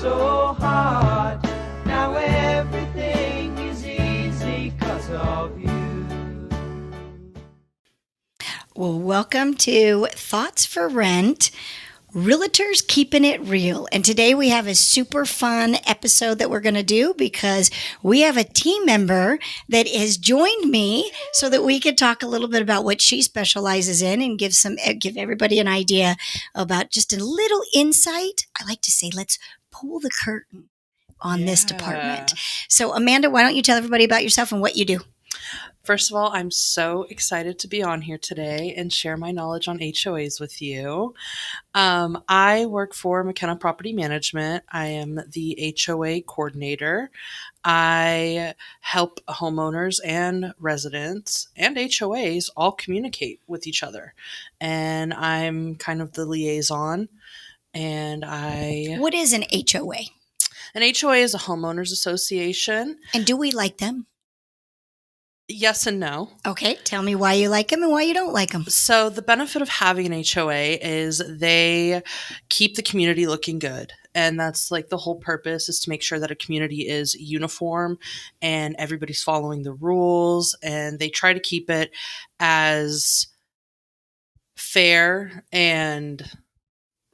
so hard. Now everything is easy 'cause of you. Well, welcome to Thoughts for Rent, Realtors Keeping It Real. And today we have a super fun episode that we're going to do because we have a team member that has joined me so that we could talk a little bit about what she specializes in and give everybody an idea about just a little insight. I like to say, let's pull the curtain on this department. So Amanda, why don't you tell everybody about yourself and what you do? First of all, I'm so excited to be on here today and share my knowledge on HOAs with you. I work for McKenna Property Management. I am the HOA Coordinator. I help homeowners and residents and HOAs all communicate with each other. And I'm kind of the liaison. What is an HOA? An HOA is a Homeowners Association. And do we like them? Yes and no. Okay, tell me why you like them and why you don't like them. So the benefit of having an HOA is they keep the community looking good. And that's like the whole purpose, is to make sure that a community is uniform and everybody's following the rules. And they try to keep it as fair and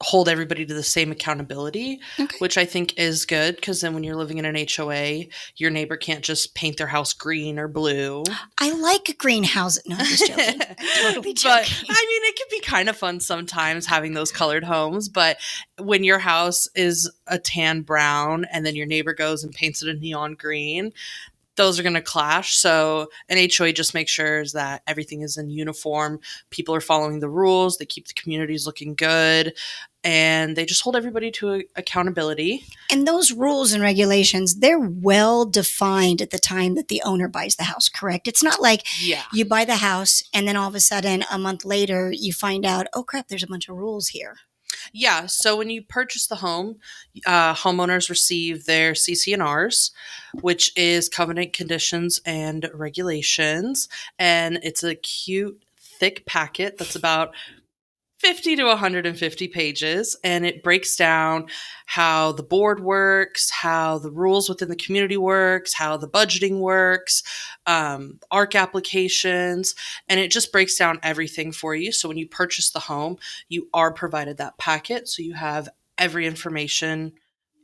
hold everybody to the same accountability, which I think is good, because then when you're living in an HOA, your neighbor can't just paint their house green or blue. I like a greenhouse. No, I'm just joking. I'm totally joking. But I mean, it can be kind of fun sometimes having those colored homes, but when your house is a tan brown and then your neighbor goes and paints it a neon green, those are going to clash. So an HOA just makes sure that everything is in uniform. People are following the rules. They keep the communities looking good. And they just hold everybody to accountability. And those rules and regulations, they're well defined at the time that the owner buys the house, correct? It's not like you buy the house and then all of a sudden a month later you find out, oh crap, there's a bunch of rules here. Yeah. So when you purchase the home, homeowners receive their CC&Rs, which is covenant conditions and regulations. And it's a cute, thick packet that's about 50 to 150 pages, and it breaks down how the board works, how the rules within the community works, how the budgeting works, ARC applications, and it just breaks down everything for you. So when you purchase the home, you are provided that packet, so you have every information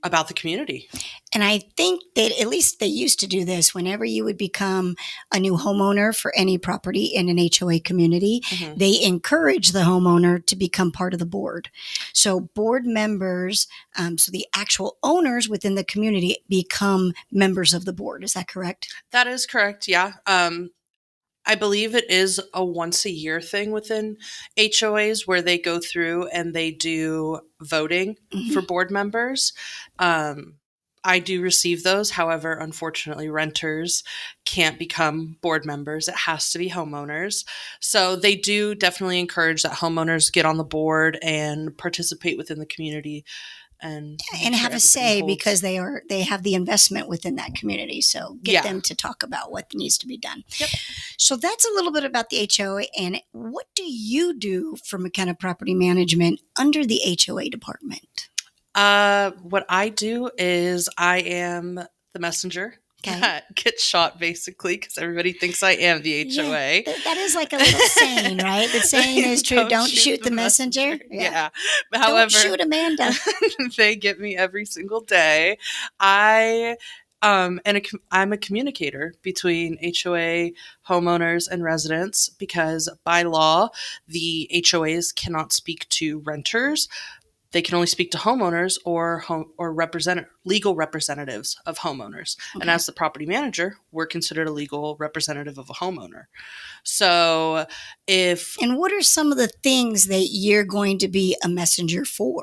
about the community. And I think that at least they used to do this whenever you would become a new homeowner for any property in an HOA community. Mm-hmm. They encourage the homeowner to become part of the board. So board members, so the actual owners within the community become members of the board. Is that correct? That is correct. Yeah. I believe it is a once a year thing within HOAs where they go through and they do voting for board members. I do receive those. However, unfortunately, renters can't become board members. It has to be homeowners. So they do definitely encourage that homeowners get on the board and participate within the community. And have a say because they have the investment within that community. So get them to talk about what needs to be done. Yep. So that's a little bit about the HOA. And what do you do for McKenna Property Management under the HOA department? What I do is I am the messenger. That gets shot, basically, because everybody thinks I am the HOA. Yeah, that is like a little saying, right? The saying is true. Don't shoot the messenger. Yeah. However, don't shoot Amanda. They get me every single day. I'm a communicator between HOA homeowners and residents, because by law, the HOAs cannot speak to renters. They can only speak to homeowners or legal representatives of homeowners. Okay. And as the property manager, we're considered a legal representative of a homeowner. So And what are some of the things that you're going to be a messenger for?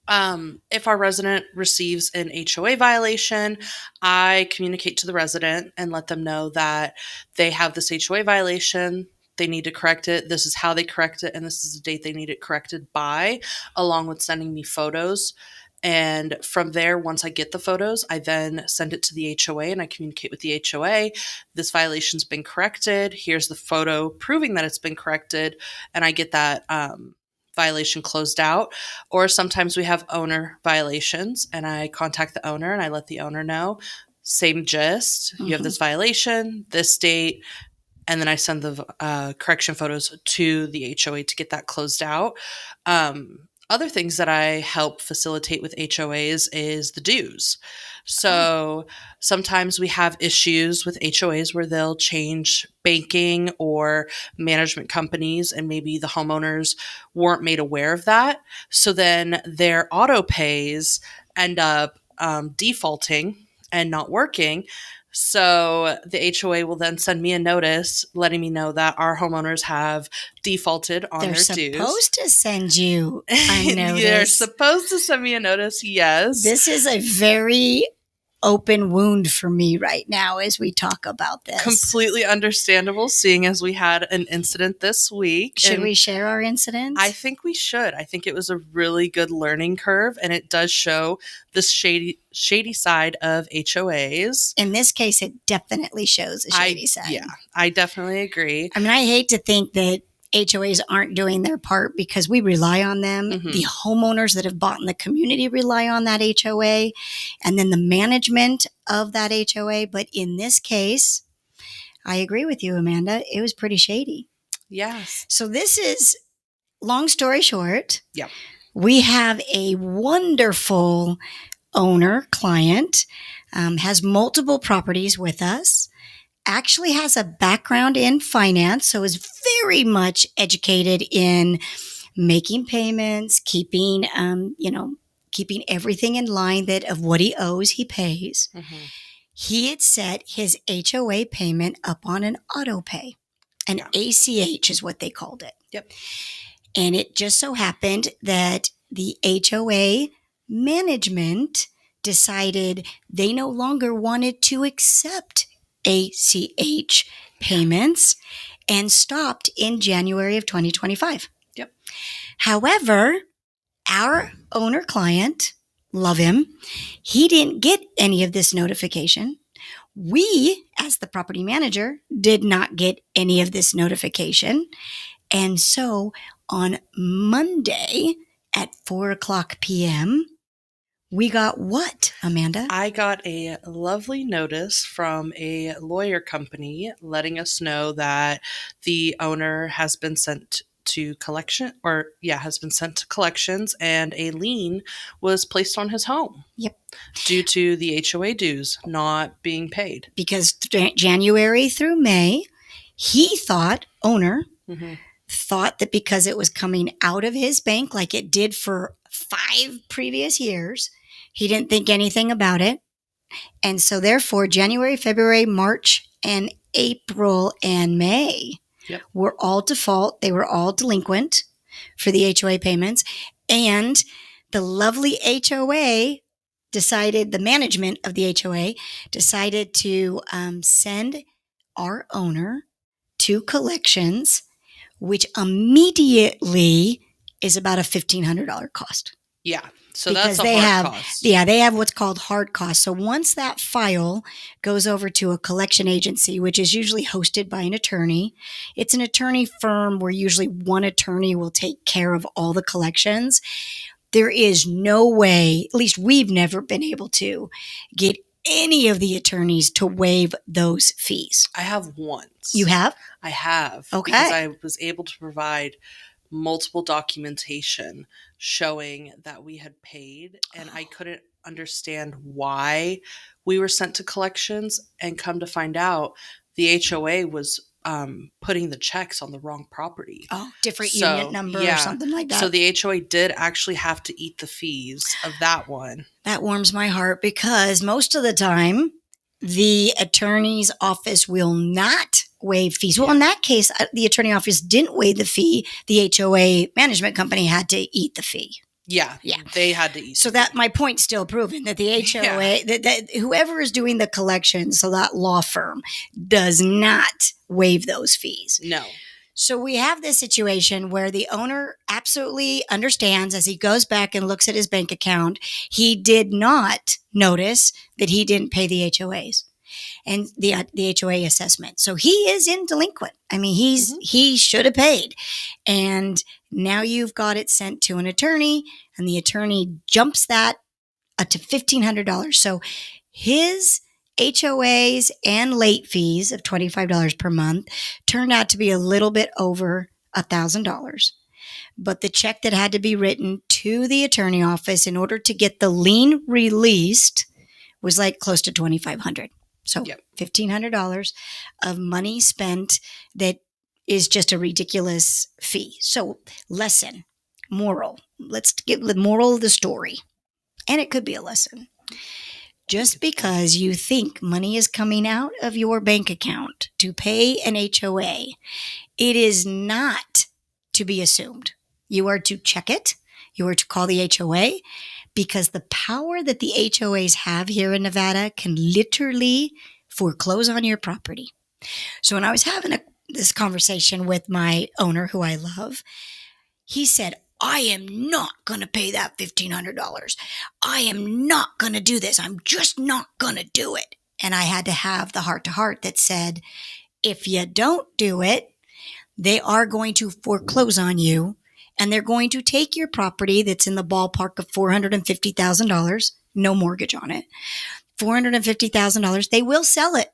If our resident receives an HOA violation, I communicate to the resident and let them know that they have this HOA violation. They need to correct it. This is how they correct it. And this is the date they need it corrected by, along with sending me photos. And from there, once I get the photos, I then send it to the HOA and I communicate with the HOA. This violation's been corrected. Here's the photo proving that it's been corrected. And I get that violation closed out. Or sometimes we have owner violations, and I contact the owner and I let the owner know, same gist, you have this violation, this date, and then I send the correction photos to the HOA to get that closed out. Other things that I help facilitate with HOAs is the dues. So sometimes we have issues with HOAs where they'll change banking or management companies, and maybe the homeowners weren't made aware of that. So then their auto pays end up defaulting and not working. So the HOA will then send me a notice letting me know that our homeowners have defaulted on They're their dues. supposed to send you a notice. They're supposed to send me a notice, yes. This is a very open wound for me right now as we talk about this. Completely understandable, seeing as we had an incident this week. Should And we share our incidents? I think we should. I think it was a really good learning curve, and it does show the shady side of HOAs. In this case, it definitely shows a shady side. Yeah, I definitely agree. I mean, I hate to think that HOAs aren't doing their part because we rely on them. Mhm. The homeowners that have bought in the community rely on that HOA, and then the management of that HOA. But in this case, I agree with you, Amanda. It was pretty shady. Yes. So this is, long story short, Yep. we have a wonderful owner client, has multiple properties with us, actually has a background in finance, so is very much educated in making payments, keeping everything in line that of what he owes, he pays. Mhm. He had set his HOA payment up on an auto pay. An ACH is what they called it. Yep. And it just so happened that the HOA management decided they no longer wanted to accept ACH payments and stopped in January of 2025. Yep. However, our owner client, love him, he didn't get any of this notification. We, as the property manager, did not get any of this notification. And so on Monday at 4:00 p.m., we got what, Amanda? I got a lovely notice from a lawyer company letting us know that the owner has been sent to collections, and a lien was placed on his home. Yep. Due to the HOA dues not being paid. Because January through May, owner Mhm. thought that because it was coming out of his bank like it did for 5 previous years, he didn't think anything about it. And so therefore, January, February, March, and April, and May were all default. They were all delinquent for the HOA payments. And the lovely HOA decided, the management of the HOA decided to send our owner to collections, which immediately is about a $1,500 cost. Yeah. So Because that's a they hard have, cost. yeah, they have what's called hard costs. So once that file goes over to a collection agency, which is usually hosted by an attorney, it's an attorney firm where usually one attorney will take care of all the collections. There is no way, at least we've never been able to get any of the attorneys to waive those fees. I have once. You have? I have. Okay. Because I was able to provide multiple documentation showing that we had paid, and I couldn't understand why we were sent to collections, and come to find out the HOA was putting the checks on the wrong property. Oh, different unit number or something like that. So the HOA did actually have to eat the fees of that one. That warms my heart because most of the time the attorney's office will not waive fees. Well, in that case, the attorney office didn't waive the fee. The HOA management company had to eat the fee. Yeah. They had to eat. So that my point's still proven that the HOA, that whoever is doing the collections, so that law firm, does not waive those fees. No. So we have this situation where the owner absolutely understands as he goes back and looks at his bank account, he did not notice that he didn't pay the HOAs. and the HOA assessment. So he is in delinquent. I mean, Mhm. he should have paid. And now you've got it sent to an attorney, and the attorney jumps that to $1,500. So his HOAs and late fees of $25 per month turned out to be a little bit over $1,000. But the check that had to be written to the attorney office in order to get the lien released was like close to $2,500. So Yep. $1,500 of money spent that is just a ridiculous fee. So lesson, moral. Let's get the moral of the story. And it could be a lesson. Just because you think money is coming out of your bank account to pay an HOA, it is not to be assumed. You are to check it. You are to call the HOA, because the power that the HOAs have here in Nevada can literally foreclose on your property. So when I was having this conversation with my owner, who I love, he said, I am not going to pay that $1,500. I am not going to do this. I'm just not going to do it. And I had to have the heart to heart that said, if you don't do it, they are going to foreclose on you, and they're going to take your property that's in the ballpark of $450,000, no mortgage on it, $450,000. They will sell it,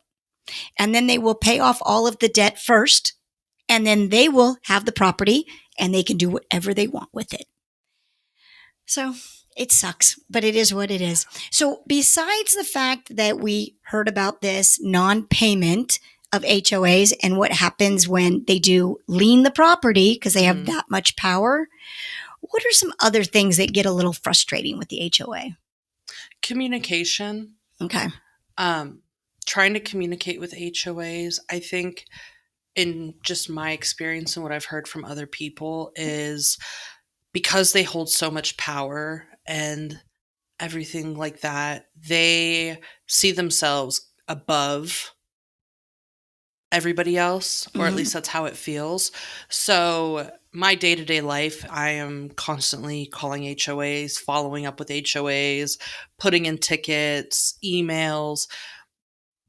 and then they will pay off all of the debt first, and then they will have the property, and they can do whatever they want with it. So it sucks, but it is what it is. So besides the fact that we heard about this non-payment of HOAs and what happens when they do lien the property because they have that much power, what are some other things that get a little frustrating with the HOA? Communication. Okay. Trying to communicate with HOAs, I think, in just my experience and what I've heard from other people, is because they hold so much power and everything like that, they see themselves above everybody else, or at least that's how it feels. So my day-to-day life, I am constantly calling HOAs, following up with HOAs, putting in tickets, emails,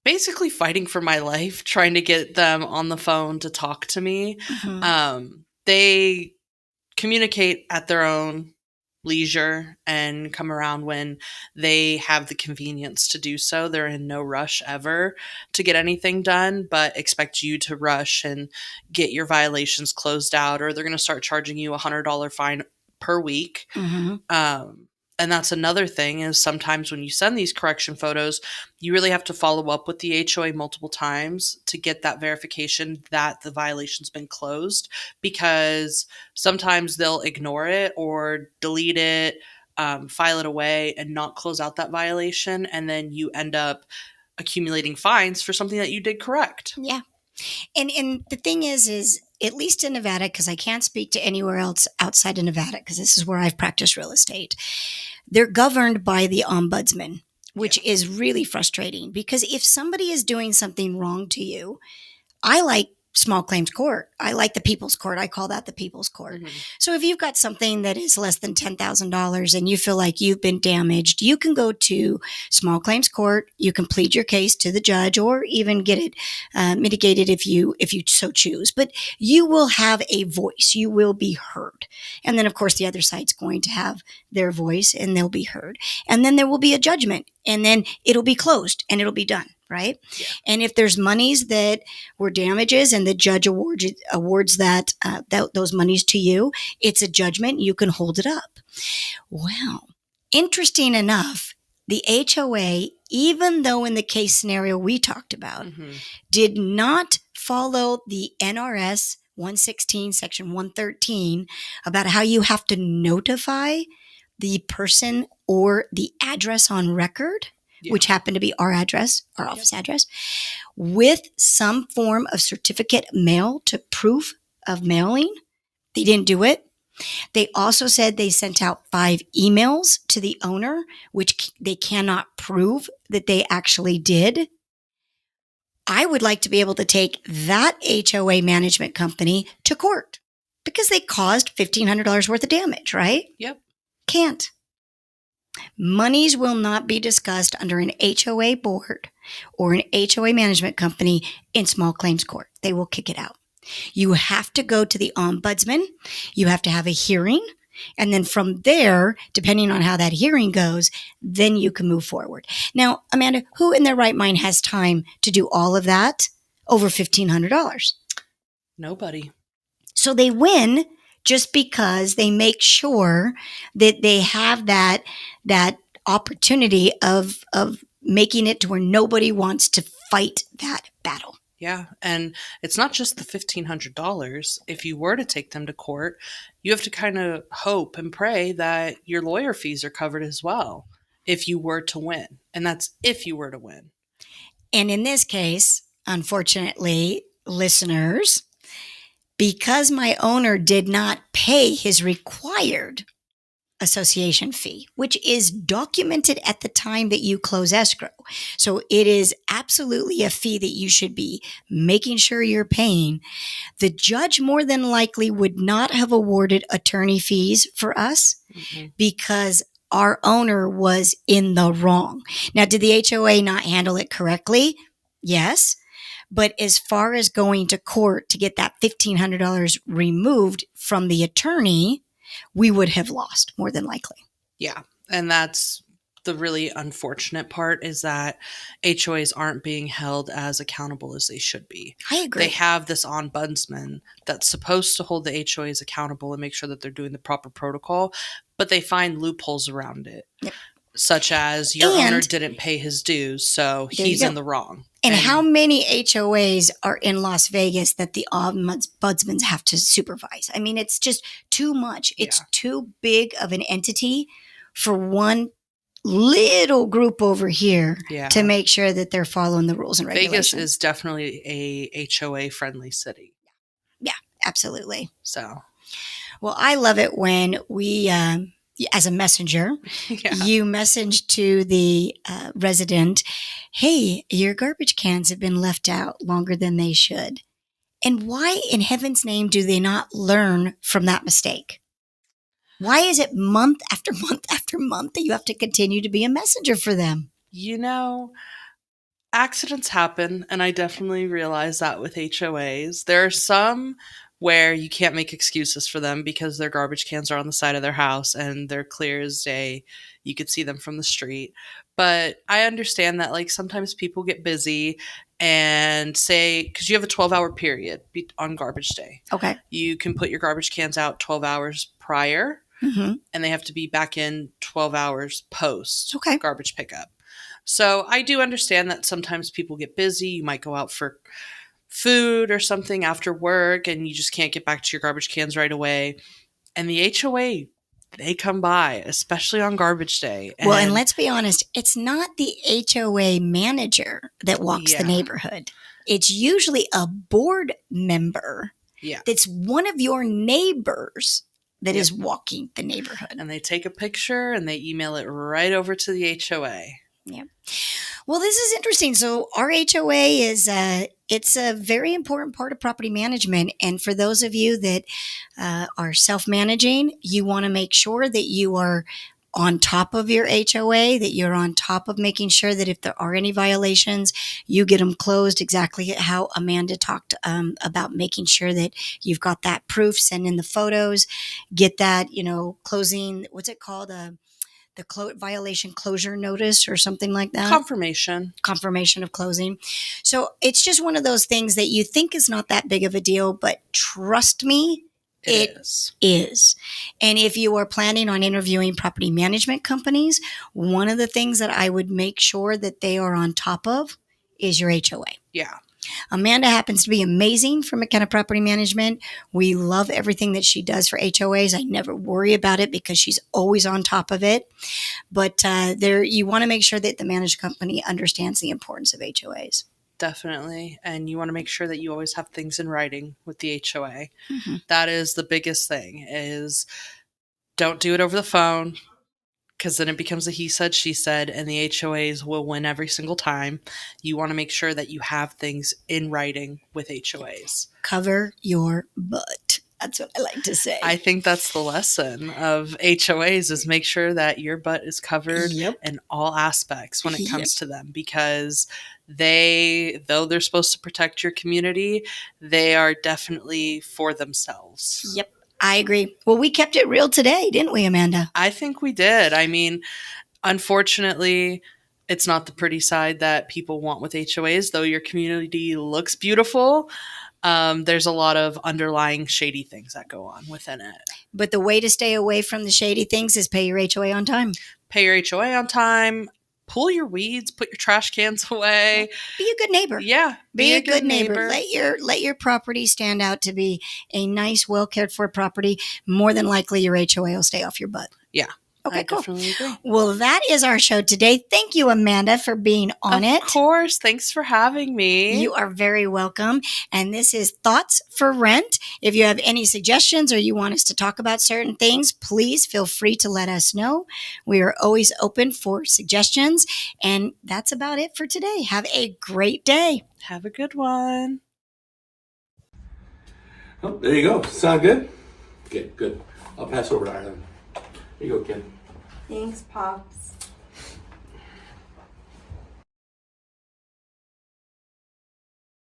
basically fighting for my life, trying to get them on the phone to talk to me. They communicate at their own leisure and come around when they have the convenience to do so. They're in no rush ever to get anything done, but expect you to rush and get your violations closed out, or they're going to start charging you $100 fine per week. And that's another thing, is sometimes when you send these correction photos, you really have to follow up with the HOA multiple times to get that verification that the violation's been closed, because sometimes they'll ignore it or delete it, file it away, and not close out that violation. And then you end up accumulating fines for something that you did correct. Yeah. And the thing is at least in Nevada, because I can't speak to anywhere else outside of Nevada, because this is where I've practiced real estate, they're governed by the ombudsman, which is really frustrating, because if somebody is doing something wrong to you, I like small claims court. I like the people's court. I call that the people's court. So if you've got something that is less than $10,000 and you feel like you've been damaged, you can go to small claims court. You can plead your case to the judge, or even get it mitigated if you so choose. But you will have a voice. You will be heard. And then, of course, the other side's going to have their voice, and they'll be heard. And then there will be a judgment, and then it'll be closed and it'll be done. Right? Yeah. And if there's monies that were damages and the judge awards that those monies to you, it's a judgment. You can hold it up. Well, interesting enough, the HOA, even though in the case scenario we talked about, did not follow the NRS 116, section 113 about how you have to notify the person or the address on record, which happened to be our address, our office address, with some form of certificate mail to proof of mailing. They didn't do it. They also said they sent out 5 emails to the owner, which they cannot prove that they actually did. I would like to be able to take that HOA management company to court, because they caused $1,500 worth of damage, right? Yep. Can't. Monies will not be discussed under an HOA board or an HOA management company in small claims court. They will kick it out. You have to go to the ombudsman. You have to have a hearing. And then from there, depending on how that hearing goes, then you can move forward. Now, Amanda, who in their right mind has time to do all of that over $1,500? Nobody. So they win just because they make sure that they have that opportunity of making it to where nobody wants to fight that battle. Yeah. And it's not just the $1,500. If you were to take them to court, you have to kind of hope and pray that your lawyer fees are covered as well if you were to win. And that's if you were to win. And in this case, unfortunately, listeners, because my owner did not pay his required association fee, which is documented at the time that you close escrow. So it is absolutely a fee that you should be making sure you're paying. The judge more than likely would not have awarded attorney fees for us because our owner was in the wrong. Now, did the HOA not handle it correctly? Yes. But as far as going to court to get that $1,500 removed from the attorney, we would have lost more than likely. Yeah. And that's the really unfortunate part, is that HOAs aren't being held as accountable as they should be. I agree. They have this ombudsman that's supposed to hold the HOAs accountable and make sure that they're doing the proper protocol, but they find loopholes around it. Yep. Such as your owner didn't pay his dues, so he's in the wrong. And how many HOAs are in Las Vegas that the ombudsmen have to supervise? I mean, it's just too much. It's too big of an entity for one little group over here to make sure that they're following the rules and regulations. Vegas is definitely a HOA-friendly city. Yeah, absolutely. So, well, I love it when we... as a messenger, you message to the resident, hey, your garbage cans have been left out longer than they should. And why in heaven's name do they not learn from that mistake? Why is it month after month after month that you have to continue to be a messenger for them? You know, accidents happen, and I definitely realize that with HOAs. There are some where you can't make excuses for them because their garbage cans are on the side of their house and they're clear as day. You could see them from the street. But I understand that, like, sometimes people get busy and say, because you have a 12-hour period on garbage day. Okay. You can put your garbage cans out 12 hours prior, and they have to be back in 12 hours post garbage pickup. So I do understand that sometimes people get busy. You might go out for food or something after work and you just can't get back to your garbage cans right away. And the HOA, they come by, especially on garbage day. And let's be honest, it's not the HOA manager that walks the neighborhood. It's usually a board member that's one of your neighbors that is walking the neighborhood. And they take a picture and they email it right over to the HOA. Yeah. Well, this is interesting. So our HOA is it's a very important part of property management. And for those of you that are self-managing, you want to make sure that you are on top of your HOA, that you're on top of making sure that if there are any violations, you get them closed exactly how Amanda talked about making sure that you've got that proof, send in the photos, get that, closing, what's it called? The violation closure notice or something like that. Confirmation of closing. So it's just one of those things that you think is not that big of a deal, but trust me, it is. And if you are planning on interviewing property management companies, one of the things that I would make sure that they are on top of is your HOA. Yeah. Amanda happens to be amazing for McKenna Property Management. We love everything that she does for HOAs. I never worry about it because she's always on top of it. But you want to make sure that the managed company understands the importance of HOAs. Definitely. And you want to make sure that you always have things in writing with the HOA. That is the biggest thing, is don't do it over the phone, because then it becomes a he said, she said, and the HOAs will win every single time. You want to make sure that you have things in writing with HOAs. Cover your butt. That's what I like to say. I think that's the lesson of HOAs is make sure that your butt is covered Yep. in all aspects when it Yep. comes to them, because though they're supposed to protect your community, they are definitely for themselves. Yep. I agree. Well, we kept it real today, didn't we, Amanda? I think we did. I mean, unfortunately, it's not the pretty side that people want with HOAs, though your community looks beautiful. There's a lot of underlying shady things that go on within it. But the way to stay away from the shady things is pay your HOA on time. Pay your HOA on time, pull your weeds, put your trash cans away. Be a good neighbor. Yeah, Be a good neighbor. Let your property stand out to be a nice, well cared for property. More than likely, your HOA will stay off your butt. Yeah. Okay, I cool. definitely agree. Well, that is our show today. Thank you, Amanda, for being on it. Of course. Thanks for having me. You are very welcome. And this is Thoughts for Rent. If you have any suggestions or you want us to talk about certain things, please feel free to let us know. We are always open for suggestions. And that's about it for today. Have a great day. Have a good one. Oh, there you go. Sound good? Okay, good. I'll pass over to Ireland. Here you go, kid. Thanks, Pops.